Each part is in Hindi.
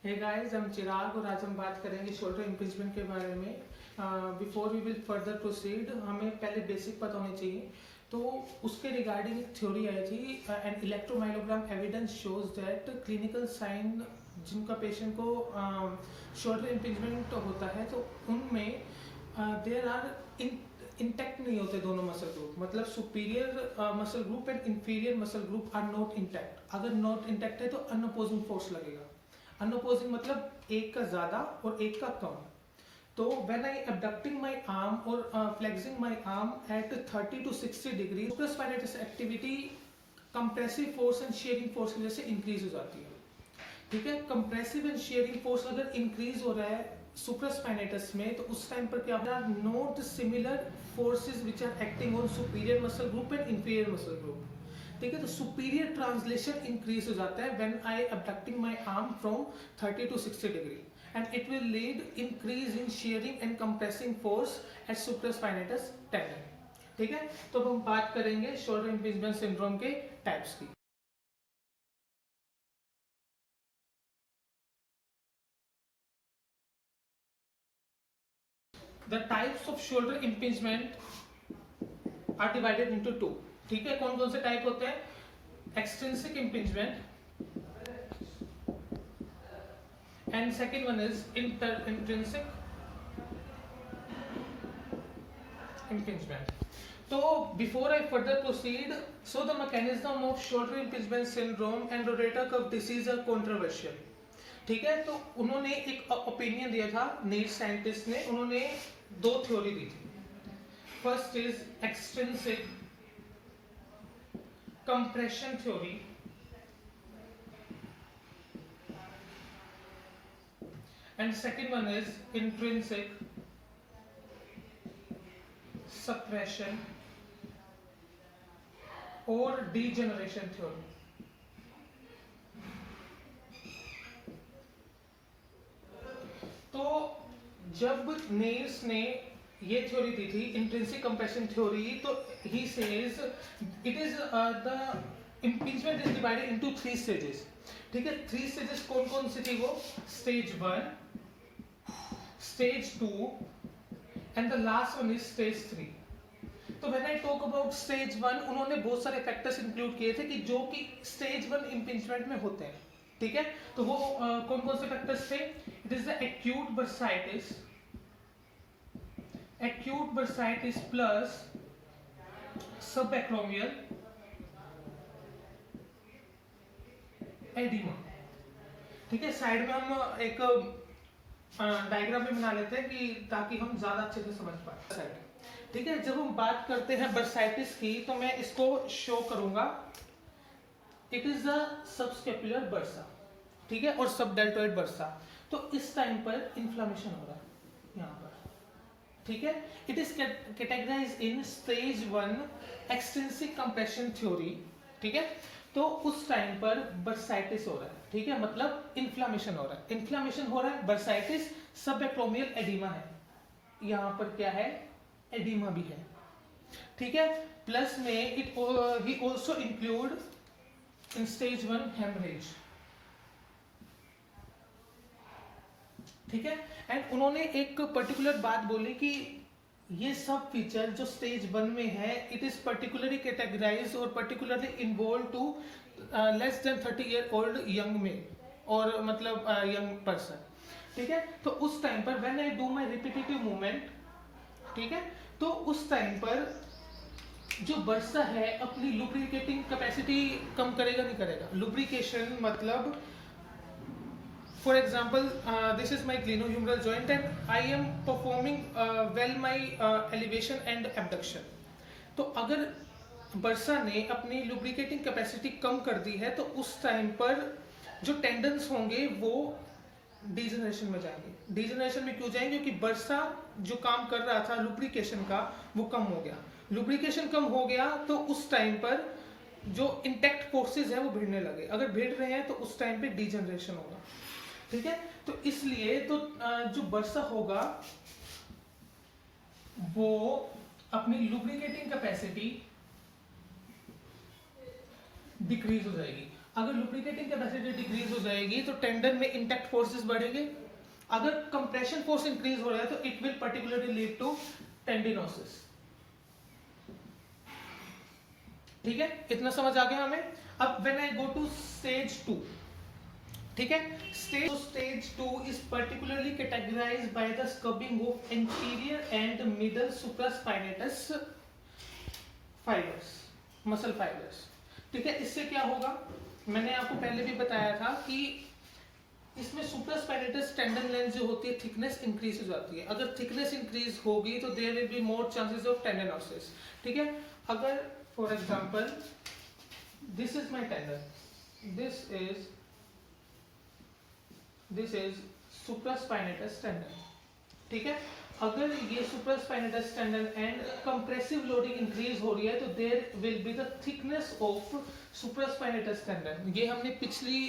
हे गाइस, हम चिराग और आज हम बात करेंगे शोल्डर इम्पीचमेंट के बारे में। Before we will further proceed, हमें पहले बेसिक पता होने चाहिए। तो उसके रिगार्डिंग एक थ्योरी आई थी, an electromyogram evidence shows that clinical sign जिनका पेशेंट को शोल्डर इम्पीचमेंट होता है तो उनमें देयर आर इंटैक्ट नहीं होते दोनों मसल ग्रुप, मतलब superior muscle group and inferior muscle group are not intact. अगर नॉट इंटैक्ट है तो अनअपोजिंग फोर्स लगेगा। अनअपोजिंग मतलब एक का ज्यादा और एक का कम। तो when I abducting my arm or flexing my arm at 30 to 60 degree, supraspinatus activity compressive force and sharing force की वजह से इंक्रीज हो जाती है। ठीक है, कंप्रेसिव एंड शेयरिंग फोर्स अगर इंक्रीज हो रहा है सुप्रास्पाइनेटस में, तो उस टाइम पर क्या होगा, note similar forces which are acting on superior muscle group and inferior muscle group. ठीक है, तो सुपीरियर ट्रांसलेशन इंक्रीज हो जाता है when I abducting my arm from 30 to 60 degree, and it will lead increase in shearing and compressing force at supraspinatus tendon। ठीक है, तो अब हम बात करेंगे शोल्डर इम्पीचमेंट सिंड्रोम के टाइप्स की। The types of shoulder impingement are divided into two। ठीक है, कौन कौन से टाइप होते हैं? Extrinsic impingement and second one is intrinsic impingement। So before I further proceed, so the mechanism of shoulder impingement syndrome and rotator cuff disease are controversial। ठीक है, तो उन्होंने एक ओपिनियन दिया था, नीड साइंटिस्ट ने, उन्होंने दो थ्योरी दी थी। First is extrinsic compression theory and second one is intrinsic suppression or degeneration theory। तो जब नेल्स ने ये थ्योरी दी थी, इंट्रिंसिक कंप्रेशन थ्योरी, तो he says it is the impeachment is divided into 3 stages. ठीक है, 3 स्टेजेस कौन कौन सी थी वो? Stage 1, stage 2 and the last one is stage 3। तो when I talk about stage 1, उन्होंने बहुत सारे फैक्टर्स इंक्लूड किए थे कि जो कि स्टेज 1 इम्पीचमेंट में होते हैं। ठीक है, तो वो कौन कौन से फैक्टर्स थे? It is the acute bursitis plus subacromial oedema. ठीक है, साइड में हम एक डायग्राम भी बना लेते हैं कि ताकि हम ज्यादा अच्छे से समझ पाए। ठीक है, जब हम बात करते हैं बर्साइटिस की, तो मैं इसको शो करूंगा। It is the subscapular bursa, ठीक है, और सबडेल्टोइड बर्सा। तो इस टाइम पर इन्फ्लामेशन हो रहा है यहाँ पर। ठीक है, it is categorised in stage 1 extrinsic compression theory. ठीक है, तो उस टाइम पर बर्साइटिस हो रहा है। ठीक है, मतलब इन्फ्लामेशन हो रहा है, इन्फ्लामेशन हो रहा है, बर्साइटिस, सबएक्रोमियल एडिमा है। यहाँ पर क्या है? एडिमा भी है। ठीक है, प्लस में it he also include in stage 1 haemorrhage. ठीक है, एंड उन्होंने एक पर्टिकुलर बात बोली कि ये सब फीचर जो स्टेज 1 में है, इट इज पर्टिकुलरली कैटेगराइज्ड और particularly involve to less than 30 year old young male और मतलब यंग पर्सन। ठीक है, तो उस टाइम पर when I do my repetitive movement, ठीक है, तो उस टाइम पर जो बर्सा है अपनी लुब्रिकेटिंग कैपेसिटी कम करेगा, नहीं करेगा? लुब्रिकेशन मतलब for example this is my glenohumeral joint and I am performing well my elevation and abduction। तो अगर बर्सा ने अपनी लुब्रिकेटिंग कैपेसिटी कम कर दी है, तो उस टाइम पर जो टेंडन्स होंगे वो डीजनरेशन में जाएंगे। डीजनरेशन में क्यों जाएंगे? क्योंकि बर्सा जो काम कर रहा था लुब्रिकेशन का, वो कम हो गया। लुब्रिकेशन कम हो गया तो उस टाइम पर जो इंटैक्ट फोर्सेज है वो भिड़ने लगे। अगर भिड़ रहे हैं तो उस टाइम पे डीजनरेशन होगा। ठीक है, तो इसलिए तो जो बर्सा होगा वो अपनी लुब्रिकेटिंग कैपेसिटी डिक्रीज हो जाएगी। अगर लुब्रिकेटिंग कैपेसिटी डिक्रीज हो जाएगी तो टेंडन में इंटैक्ट फोर्सेस बढ़ेंगे। अगर कंप्रेशन फोर्स इंक्रीज हो रहा है तो it will particularly lead to tendinosis. ठीक है, इतना समझ आ गया हमें। अब when I go to stage 2, ठीक है, stage 2 is particularly categorised by the scabbing of anterior and middle supraspinatus fibres, muscle fibres. ठीक है, इससे क्या होगा, मैंने आपको पहले भी बताया था कि इसमें सुप्रास्पाइनेटस टेंडन लेंथ जो होती है थिकनेस इंक्रीज हो जाती है। अगर थिकनेस इंक्रीज होगी तो there will be more chances of tendinosis. ठीक है, अगर for example this is my tendon, this is supraspinatus tendon. ठीक है, अगर ये supraspinatus tendon and compressive loading increase हो रही है तो there will be the thickness of supraspinatus tendon. ये हमने पिछली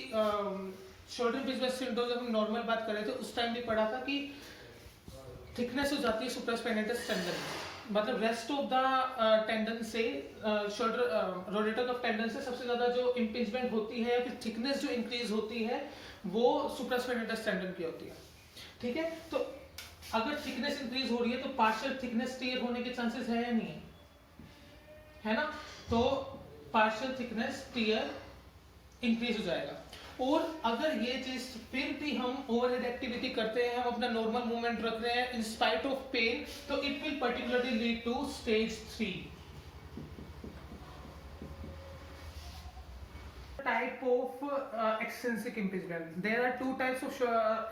शोल्डर बिजनेस सिंड्रोम जब हम नॉर्मल बात कर रहे थे उस टाइम भी पढ़ा था कि थिकनेस हो जाती है सुप्रास्पाइनेटस टेंडन, मतलब रेस्ट ऑफ द टेंडन से शोल्डर रोटेटर ऑफ टेंडन से सबसे ज्यादा जो इंपिंजमेंट होती है या फिर थिकनेस जो इंक्रीज होती है वो सुप्रास्पाइनेटस टेंडन की होती है। ठीक है, तो अगर थिकनेस इंक्रीज हो रही है तो पार्शियल थिकनेस टियर होने के चांसेस है या नहीं है, है ना, तो पार्शियल थिकनेस टियर इंक्रीज हो जाएगा। और अगर ये चीज फिर भी हम ओवरहेड एक्टिविटी करते हैं, हम अपना नॉर्मल मूवमेंट रख रहे हैं इन स्पाइट ऑफ पेन, तो it will particularly lead to stage 3। Type of extrinsic impingement. There are two types of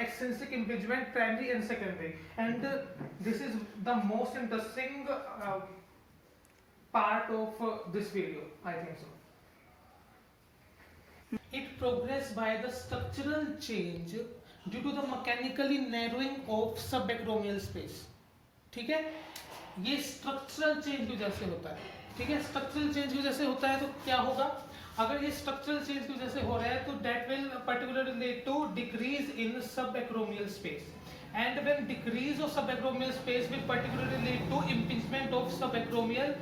extrinsic impingement, primary and secondary, and this is the most interesting part of this video, I think so. It progresses by the structural change due to the mechanically narrowing of subacromial space. ठीक है, ये स्ट्रक्चरल चेंज की वजह से होता है। ठीक है, स्ट्रक्चरल चेंज की वजह से होता है तो क्या होगा, अगर ये स्ट्रक्चरल चेंज की वजह से हो रहा है तो that will particularly lead to decrease in subacromial space, and when decrease of subacromial space will particularly lead to impingement of subacromial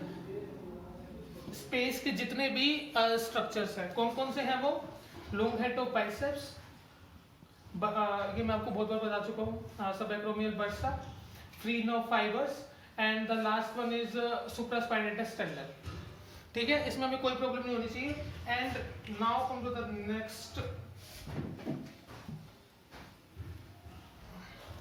space के जितने भी स्ट्रक्चर्स हैं। कौन कौन से हैं वो, लॉन्ग हेड ऑफ बाइसेप्स, ये मैं आपको बहुत बार बता चुका हूँ, subacromial bursa, free nerve fibres, and the last one is supraspinatus tendon. ठीक है, इसमें हमें कोई प्रॉब्लम नहीं होनी चाहिए। And now come to the next,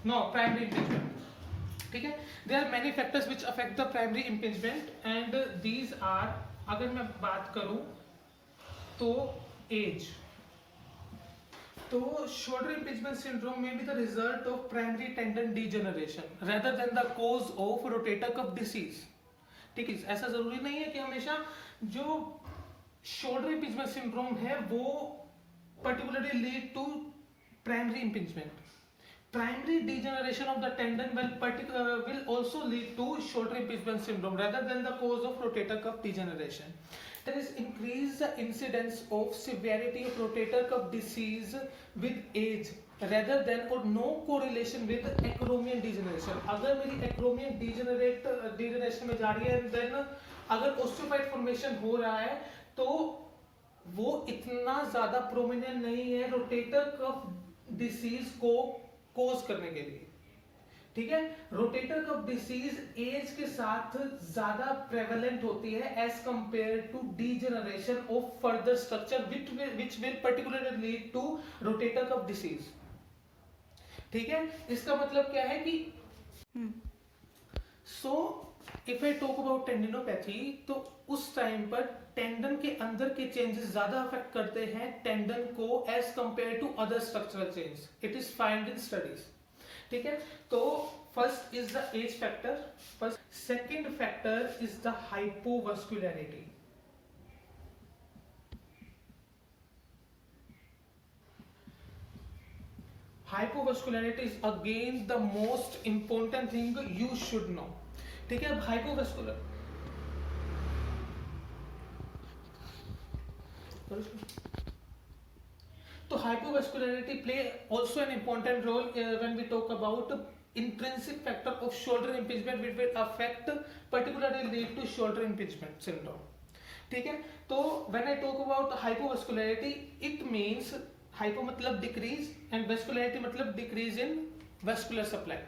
no, primary impingement. ठीक है, there are many factors which affect the primary impingement and these are, अगर मैं बात करूं तो एज, तो शोल्डर इम्पिंजमेंट सिंड्रोम में भी the result of primary tendon degeneration rather than the cause of rotator cuff disease. ठीक है, ऐसा जरूरी नहीं है कि हमेशा जो शोल्डर इम्पिंजमेंट सिंड्रोम है वो particularly lead to primary impingement. Primary degeneration of the tendon will also lead to shoulder impingement syndrome rather than the cause of rotator cuff degeneration. There is increased incidence of severity of rotator cuff disease with age rather than or no correlation with acromion degeneration. अगर मेरी acromion degeneration में जा रही है, then अगर osteophyte formation हो रहा है तो वो इतना ज्यादा prominent नहीं है rotator cuff disease को कोज करने के लिए। ठीक है, रोटेटर कफ डिसीज एज के साथ ज्यादा प्रेवलेंट होती है as compare to degeneration of further structure which will particularly lead to rotator cuff disease. ठीक है, इसका मतलब क्या है कि so if I talk about tendinopathy, तो उस टाइम पर टेंडन के अंदर के चेंजेस ज्यादा अफेक्ट करते हैं टेंडन को as compare to other structural change. It is find in studies. ठीक है, तो first is the age factor, second factor is the hypovascularity. Hypovascularity is again the most important thing you should know. ठीक है, हाइपोवास्कुलर तो hypovascularity play also an important role when we talk about intrinsic factor of shoulder impingement which will affect particularly lead to shoulder impingement syndrome. ठीक है। तो when I talk about hypovascularity, it means hypo मतलब डिक्रीज एंड वेस्कुलरिटी मतलब डिक्रीज इन वेस्कुलर सप्लाई।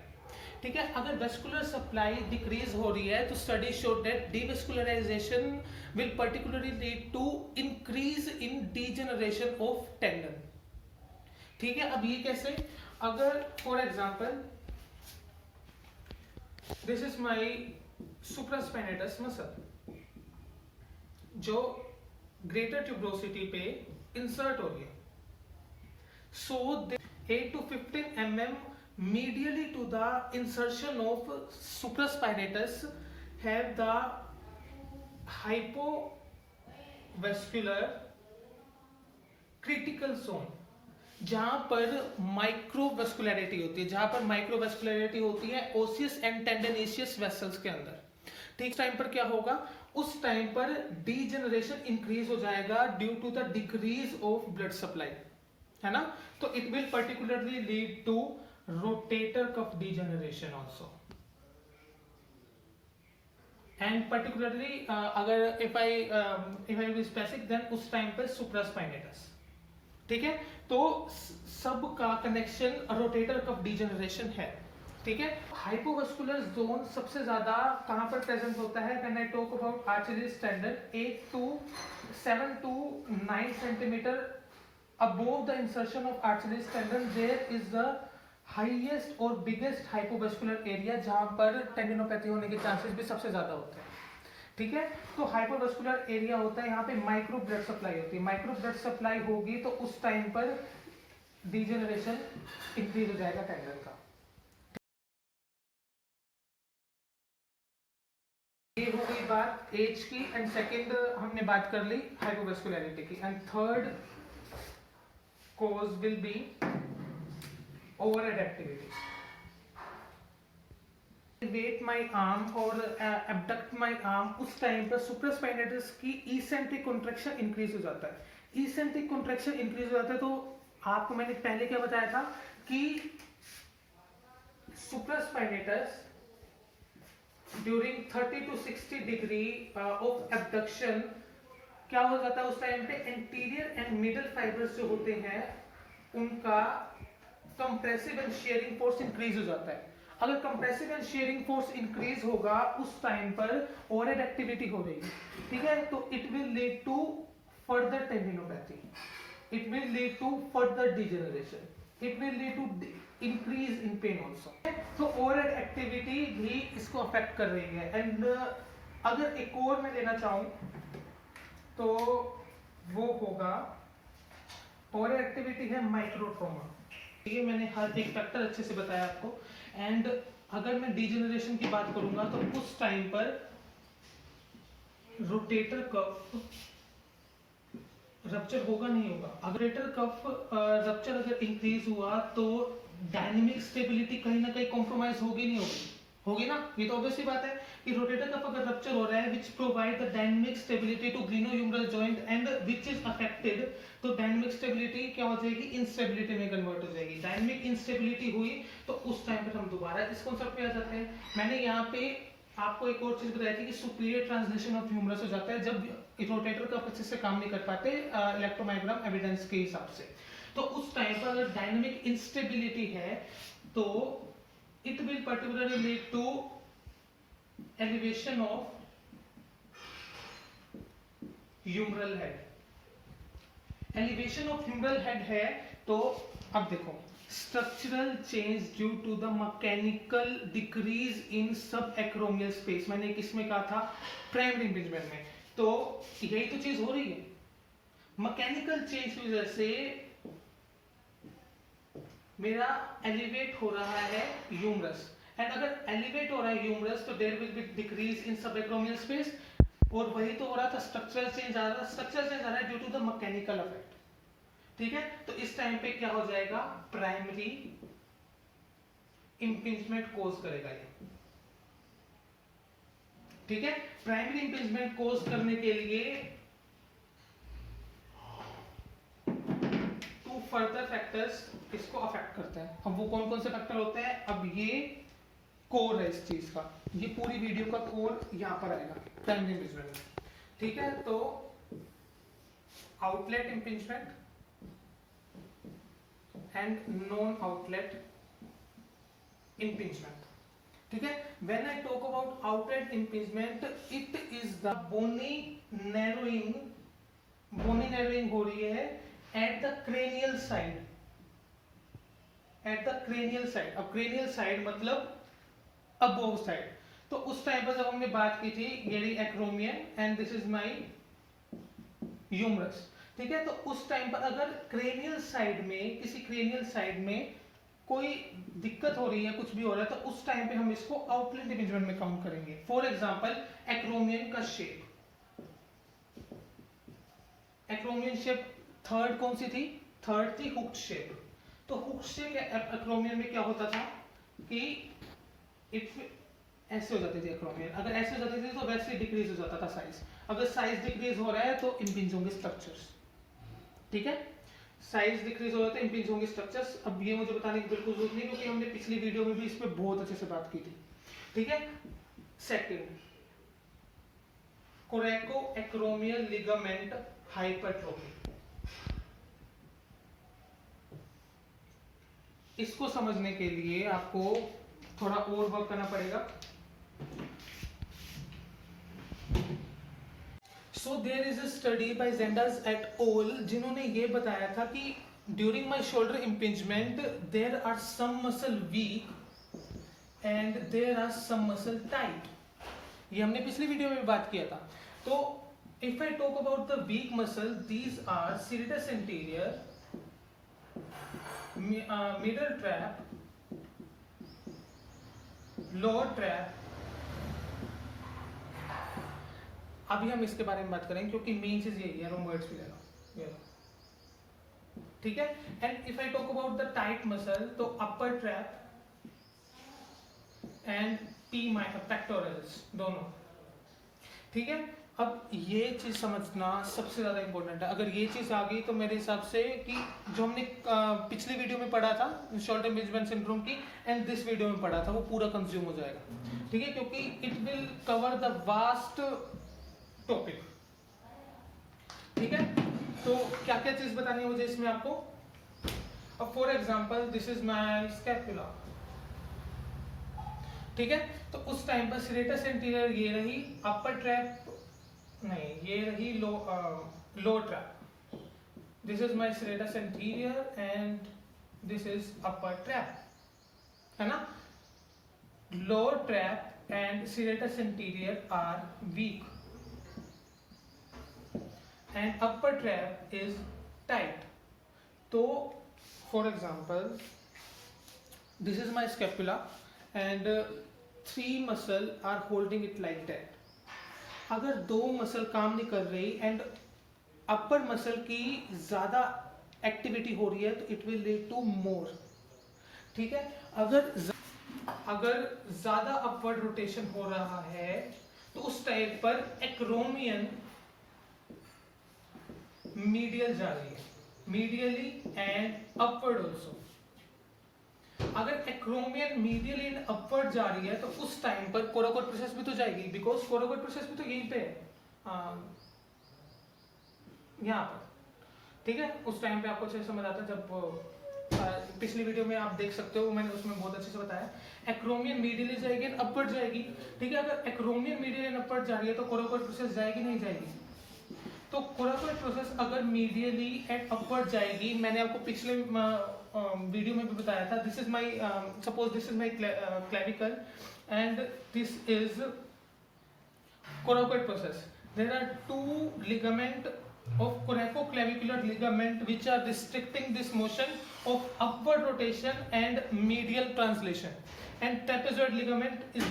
ठीक है, अगर वेस्कुलर सप्लाई डिक्रीज हो रही है तो study showed that devascularisation will particularly lead to increase in degeneration of tendon. ठीक है, अब ये कैसे, अगर for example this is my supraspinatus muscle जो ग्रेटर ट्यूबरोसिटी पे इंसर्ट हो गया, so 8 to 15 mm medially to the insertion of supraspinatus have the hypovascular critical zone, जहां पर माइक्रोवेस्कुलरिटी होती है, जहां पर माइक्रोवेस्कुलरिटी होती है ओसियस एंड टेंडनेशियस वेसल्स के अंदर। ठीक, टाइम पर क्या होगा, उस टाइम पर डीजेनरेशन इंक्रीज हो जाएगा due to the decrease of blood supply, है ना। तो it will particularly lead to rotator cuff degeneration also, and particularly अगर if I be specific then उस टाइम पर सुप्रास्पाइनेटस। ठीक है, तो सब का कनेक्शन रोटेटर कफ डीजेनरेशन है। ठीक है, हाइपोवेस्कुलर जोन सबसे ज्यादा कहां पर प्रेजेंट होता है, when I talk about arteries tendon 7 to 9 centimetre above the insertion of Achilles tendon, there is the highest और biggest hypovascular area जहां पर टेंडिनोपैथी होने के चांसेस भी सबसे ज्यादा होते हैं। ठीक है, तो हाइपोवेस्कुलर एरिया होता है, यहाँ पे माइक्रो ब्लड सप्लाई होती है, माइक्रो ब्लड सप्लाई होगी तो उस टाइम पर डीजेनरेशन इंक्रीज हो जाएगा टेंडन का। ये हो गई बात एज की, एंड सेकेंड हमने बात कर ली हाइपोवेस्कुलरिटी की, and third cause will be overhead activity. Elevate my arm और abduct my arm, उस टाइम पर सुप्रास्पाइनेटस की इसेंट्रिक कॉन्ट्रैक्शन इंक्रीज हो जाता है। इसेंट्रिक कॉन्ट्रैक्शन इंक्रीज हो जाता है तो आपको मैंने पहले क्या बताया था कि supraspinatus during 30 to 60 degree of abduction क्या हो जाता है, उस टाइम पे एंटीरियर एंड मिडल फाइबर्स जो होते हैं उनका compressive and sharing force increase हो जाता है। अगर compressive and sharing force increase होगा उस टाइम पर ओवरहेड एक्टिविटी हो रही है। ठीक है, तो it will lead to further tendinopathy, it will lead to further degeneration, it will lead to increase in pain also. तो ओवरहेड एक्टिविटी भी इसको अफेक्ट कर रही है। एंड अगर एक और मैं लेना चाहूं तो वो होगा और एक्टिविटी है माइक्रोट्रोमा। ये मैंने हर एक फैक्टर अच्छे से बताया आपको। एंड अगर मैं डीजेनरेशन की बात करूंगा तो उस टाइम पर रोटेटर कफ रप्चर होगा नहीं होगा। अगर रोटेटर कफ रप्चर अगर इंक्रीज हुआ तो डायनेमिक स्टेबिलिटी कहीं ना कहीं कॉम्प्रोमाइज होगी नहीं होगी, होगी ना। ये तो ऑब्वियस सी बात है कि रोटेटर कफ अगर रप्चर हो रहा है which provide the dynamic stability to glenohumeral joint and which is affected, तो डायनेमिक स्टेबिलिटी क्या हो जाएगी, इंस्टेबिलिटी में कन्वर्ट हो जाएगी। डायनेमिक इंस्टेबिलिटी हुई तो उस टाइम पर हम दोबारा इस कॉन्सेप्ट पे आ जाते हैं। मैंने यहाँ पे आपको एक और चीज बताई थी कि सुपीरियर ट्रांसलेशन ऑफ ह्यूमरस हो जाता है जब रोटेटर कफ अच्छे से काम नहीं कर पाते इलेक्ट्रोमायोग्राम एविडेंस के हिसाब से। तो उस टाइम पर अगर डायनेमिक इंस्टेबिलिटी है तो it will particularly lead to elevation of humeral head। elevation of humeral head है तो अब देखो structural change due to the mechanical decrease in subacromial space, मैंने किसमें कहा था, प्राइमरी इम्पिंजमेंट में। तो यही तो चीज हो रही है, मैकेनिकल चेंज की वजह से मेरा एलिवेट हो रहा है ह्यूमरस, एंड अगर एलिवेट हो रहा है ह्यूमरस तो there will be decrease in subacromial space, और वही तो हो रहा था, स्ट्रक्चरल चेंज आ रहा है, स्ट्रक्चरल चेंज आ रहा है due to the mechanical effect. ठीक है, तो इस टाइम पे क्या हो जाएगा, प्राइमरी इंपिंजमेंट कोज करेगा ये। ठीक है, प्राइमरी इंपिंजमेंट कोज करने के लिए फर्दर फैक्टर्स इसको अफेक्ट करते हैं। अब वो कौन कौन से फैक्टर होते हैं, अब ये कोर है इस चीज का, ये पूरी वीडियो का कोर यहाँ पर आएगा प्राइमरी इंपिंजमेंट में। ठीक है, तो outlet impingement and non outlet impingement. ठीक है, when I talk about outlet impingement, it is the bony narrowing हो रही है at the cranial side, at the cranial side. अब क्रेनियल साइड मतलब अबोव साइड। तो उस टाइम पर जब हमने बात की थी ये acromion and this is my humerus. ठीक है, तो उस टाइम पर अगर क्रेनियल साइड में, किसी क्रेनियल साइड में कोई दिक्कत हो रही है, कुछ भी हो रहा है, तो उस टाइम पे हम इसको आउटलेट इम्पिंजमेंट में काउंट करेंगे। फॉर एग्जांपल एक्रोमियन का शेप, एक्रोमियन शेप थर्ड कौन सी थी? थर्ड थी हुक्ड शेप। तो हुक्ड शेप एक्रोमियन में क्या होता था कि इट ऐसे हो जाती थी एक्रोमियन, अगर ऐसे हो जाती थी तो वैसे डिक्रीज हो जाता था साइज। अगर साइज डिक्रीज हो रहा है तो इंपिंज होंगे स्ट्रक्चर्स। ठीक है, साइज डिक्रीज हो रहा है तो इंपिंज होंगे स्ट्रक्चर्स। अब ये मुझे बताने की बिल्कुल जरूरत नहीं क्योंकि हमने पिछली वीडियो में भी इस पे बहुत अच्छे से बात की थी। ठीक है, सेकंड कोरेको एक्रोमियल लिगामेंट हाइपरट्रोफी। इसको समझने के लिए आपको थोड़ा और वर्क करना पड़ेगा। So there is a study by Zendas et al. जिन्होंने ये बताया था कि during my shoulder impingement there are some muscle weak and there are some muscle tight. ये हमने पिछली वीडियो में बात किया था। तो if I talk about the weak muscle, these are serratus anterior, middle trap, lower trap। अभी हम इसके बारे में बात करेंगे क्योंकि मेन चीज यही है, रोमोइड्स भी ले लो। ठीक है, and if I talk about the tight muscle तो अपर ट्रैप एंड पी पेक्टोरल्स दोनों। ठीक है, अब ये चीज समझना सबसे ज्यादा इंपॉर्टेंट है। अगर ये चीज आ गई तो मेरे हिसाब से कि जो हमने पिछली वीडियो में पढ़ा था शोल्डर इम्पिंजमेंट सिंड्रोम की एंड दिस वीडियो में पढ़ा था वो पूरा कंज्यूम हो जाएगा। ठीक है, क्योंकि it will cover the vast topic. ठीक है, तो क्या क्या चीज बतानी है मुझे इसमें आपको। अब for example this is my scapula. ठीक है, तो उस टाइम पर सीरेटस एंटीरियर ये रही, अपर ट्रैप नहीं, ये रही low trap. This is my serratus anterior and this is upper trap, है ना। Lower trap and serratus anterior are weak and upper trap is tight. So for example this is my scapula and three muscle are holding it like that. अगर दो मसल काम नहीं कर रही एंड अपर मसल की ज्यादा एक्टिविटी हो रही है तो इट विल लीड टू मोर। ठीक है, अगर ज्यादा अपवर्ड रोटेशन हो रहा है तो उस टाइप पर एक्रोमियन मीडियल जा रही है, मीडियली एंड अपवर्ड ऑल्सो। अगर एक्रोमियन मीडियली एंड अपवर्ड जा रही है तो उस टाइम पर कोराकोइड प्रोसेस भी तो जाएगी, बिकॉज कोराकोइड प्रोसेस भी तो यहीं पे है, यहाँ पर। ठीक है, उस टाइम पे आपको अच्छे से समझ आता है। जब पिछली वीडियो में आप देख सकते हो, मैंने उसमें बहुत अच्छे से बताया। एक्रोमियन मीडियली जाएगी एंड अपवर्ड जाएगी। ठीक है, अगर एक्रोमियन मीडियल एंड अपवर्ड जा रही है तो कोराकोइड प्रोसेस जाएगी नहीं जाएगी? तो कोराकोइड प्रोसेस अगर मीडियली एंड अपवर्ड जाएगी, मैंने आपको पिछले वीडियो में भी बताया था। This is my suppose this is my clavicle and this is coracoid process. There are two ligament of coracoclavicular ligament which are restricting this motion of upward rotation and medial translation, and trapezoid ligament is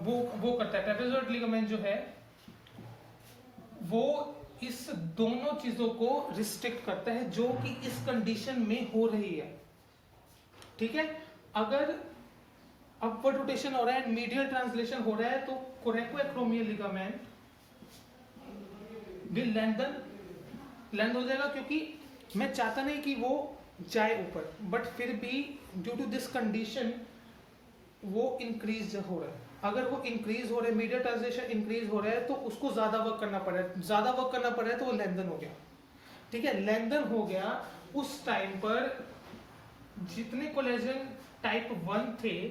वो करता है। trapezoid ligament जो है वो इस दोनों चीजों को रिस्ट्रिक्ट करता है जो कि इस कंडीशन में हो रही है। ठीक है, अगर अपवर्ड रोटेशन हो रहा है एंड मीडियल ट्रांसलेशन हो रहा है तो कोरेकोएक्रोमियल लिगामेंट विल लेंथ हो जाएगा, क्योंकि मैं चाहता नहीं कि वो जाए ऊपर, बट फिर भी ड्यू टू दिस कंडीशन वो इंक्रीज हो रहा है। अगर वो इंक्रीज हो रहा है, मीडियल ट्रांसलेशन इंक्रीज हो रहा है तो उसको ज्यादा वर्क करना पड़ रहा है, ज्यादा वर्क करना पड़ रहा है तो वो लेंथन हो गया, ठीक है, लेंथन हो गया। उस टाइम पर जितने कोलेजन टाइप 1 थे,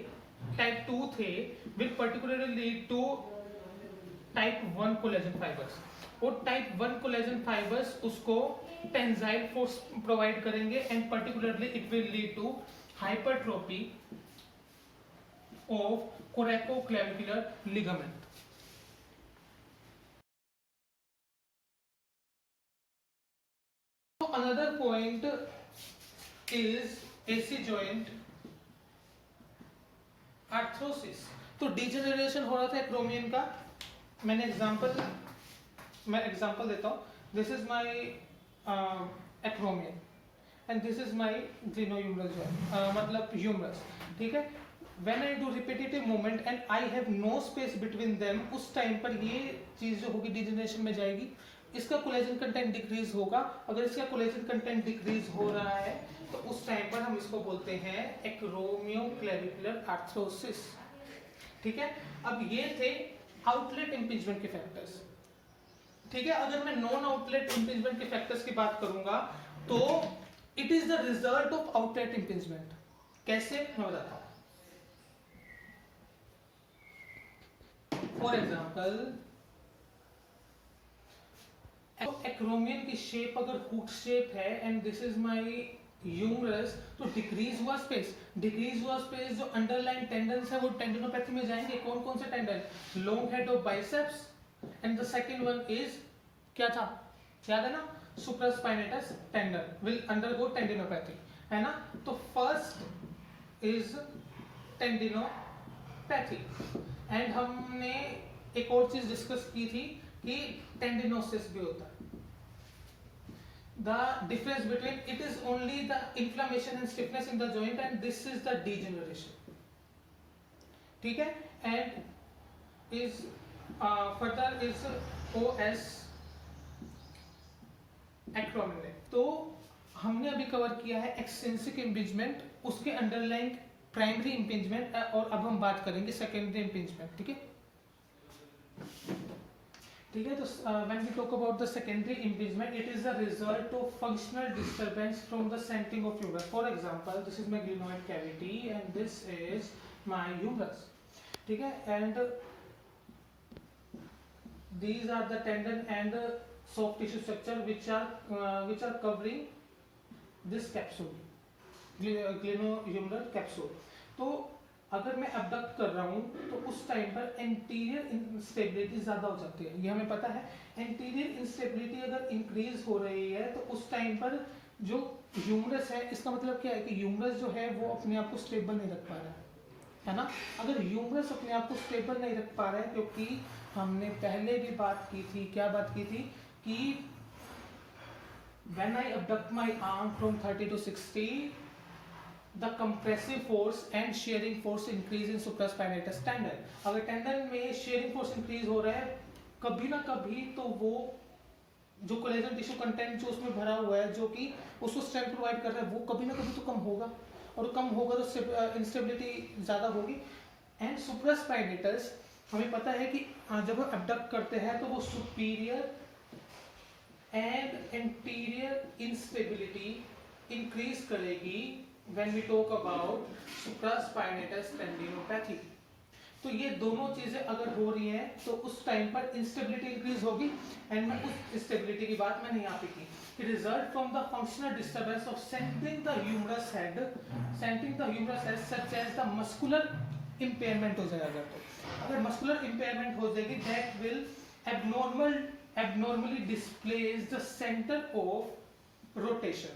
टाइप 2 थे, will particularly lead to type 1 collagen fibres. और टाइप 1 कोलेजन फाइबर्स उसको टेंसाइल फोर्स प्रोवाइड करेंगे and particularly it will lead to hypertrophy of coracoclavicular ligament. So another point is AC joint arthrosis. तो डिजेनरेशन हो रहा था एक्रोमियन का, मैं एग्जांपल देता हूँ। This is my acromion and this is my glenohumeral joint, मतलब ह्यूमरस, ठीक है। When I do repetitive movement and I have no space between them, उस टाइम पर ये चीज जो होगी डिजेनरेशन में जाएगी, इसका कोलेजन कंटेंट डिक्रीज होगा। अगर इसका कोलेजन कंटेंट डिक्रीज हो रहा है तो उस टाइम पर हम इसको बोलते हैं एक्रोमियोक्लेविकुलर आर्थ्रोसिस, ठीक है। अब ये थे आउटलेट इंपिंजमेंट के फैक्टर्स, ठीक है। अगर मैं नॉन आउटलेट इंपिंजमेंट के फैक्टर्स की बात करूंगा तो it is the result of outlet impingement. कैसे, मैं बताता हूं। फॉर एग्जाम्पल, एक्रोमियन की शेप अगर हुक शेप है and this is my humerus, तो डिक्रीज हुआ स्पेस, जो अंडरलाइन टेंडन्स है वो टेंडिनोपैथी में जाएंगे। कौन कौन से tendon? Long head of biceps and the second one is, क्या था, याद है ना, supraspinatus tendon will undergo tendinopathy, है ना। तो फर्स्ट इज टेंडिनोपैथी एंड हमने एक और चीज डिस्कस की थी कि टेंडिनोसिस भी होता है। The difference between it is only the inflammation and stiffness in the joint and this is the degeneration, ठीक है। and is further is OS acromion. तो हमने अभी कवर किया है एक्सटेंसिव इम्पिंजमेंट, उसके अंडरलाइंग प्राइमरी इम्पिंजमेंट, और अब हम बात करेंगे सेकेंडरी इम्पिंजमेंट, ठीक है, ठीक है। तो when we talk about the secondary impingement, it is the result of functional disturbance from the centering of humerus. For example, this is my glenoid cavity and this is my humerus, ठीक है, and these are the tendon and soft tissue structure which are covering this capsule, glenohumeral capsule। तो अगर मैं अबडक्ट कर रहा हूँ तो उस टाइम पर एंटीरियर इंस्टेबिलिटी ज्यादा हो जाती है, ये हमें पता है। एंटीरियर इंस्टेबिलिटी अगर इंक्रीज हो रही है तो उस टाइम पर जो ह्यूमरस है, इसका मतलब क्या है कि ह्यूमरस जो है वो अपने आप को स्टेबल नहीं रख पा रहा है ना। अगर ह्यूमरस अपने आप को स्टेबल नहीं रख पा रहा है, क्योंकि हमने पहले भी बात की थी, क्या बात की थी, कि when I abduct my arm from 30 to 60, the compressive force and shearing force increase in supraspinatus tendon। अगर टेंडन में shearing force increase हो रहा है कभी ना कभी, तो वो जो कोलेजन टिश्यू कंटेंट जो उसमें भरा हुआ है, जो कि उसको स्ट्रेंथ प्रोवाइड कर रहा है, वो कभी ना कभी तो कम होगा, और कम होगा तो इंस्टेबिलिटी ज्यादा होगी। एंड सुप्रास्पाइनेटस, हमें पता है कि जब हम एबडक्ट करते हैं तो वो superior and anterior instability increase करेगी when we talk about supraspinatus tendinopathy। तो ये दोनों चीजें अगर हो रही हैं तो उस टाइम पर इंस्टेबिलिटी इंक्रीज होगी, एंड मैं उस इंस्टेबिलिटी की बात मैंने यहाँ पे की। Result from the functional disturbance of centering the humerus head such as the muscular impairment हो जाएगा। तो अगर मस्कुलर इम्पेयरमेंट हो जाएगी, that will abnormally displays the center of rotation,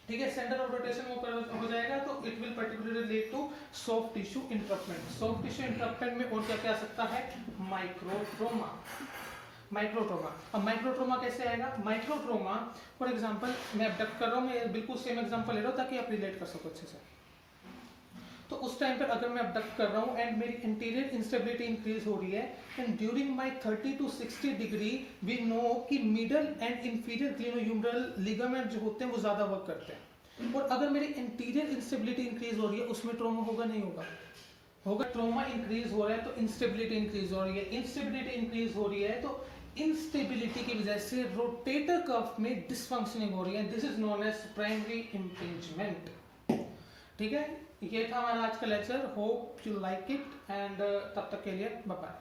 ठीक है। सेंटर ऑफ रोटेशन वो हो जाएगा तो it will particularly lead to soft tissue entrapment. Soft tissue entrapment में और क्या क्या आ सकता है? माइक्रोट्रोमा। अब माइक्रोट्रोमा कैसे आएगा? माइक्रोट्रोमा फॉर एग्जांपल, मैं अबडक्ट कर रहा हूँ, मैं बिल्कुल सेम एग्जांपल ले रहा हूँ ताकि आप रिलेट कर सको अच्छे से। तो उस टाइम पर अगर मैं अबडक्ट कर रहा हूँ एंड मेरी इंटीरियर इंस्टेबिलिटी इंक्रीज हो रही है, and during my 30 to 60 degree we know कि middle and inferior glenohumeral ligament जो होते हैं वो ज्यादा वर्क करते हैं। और अगर मेरी इंटीरियर इंस्टेबिलिटी इंक्रीज हो रही है, उसमें ट्रॉमा होगा नहीं होगा? होगा। ट्रोमा इंक्रीज हो रहा है तो इंस्टेबिलिटी इंक्रीज हो रही है, इंस्टेबिलिटी इंक्रीज हो रही है तो इंस्टेबिलिटी की वजह से रोटेटर कफ में डिसफंक्शनिंग हो रही है। This is known as primary impingement. ठीक है, ये था हमारा आज का lecture. Hope you like it and तब तक के लिए बाय बाय।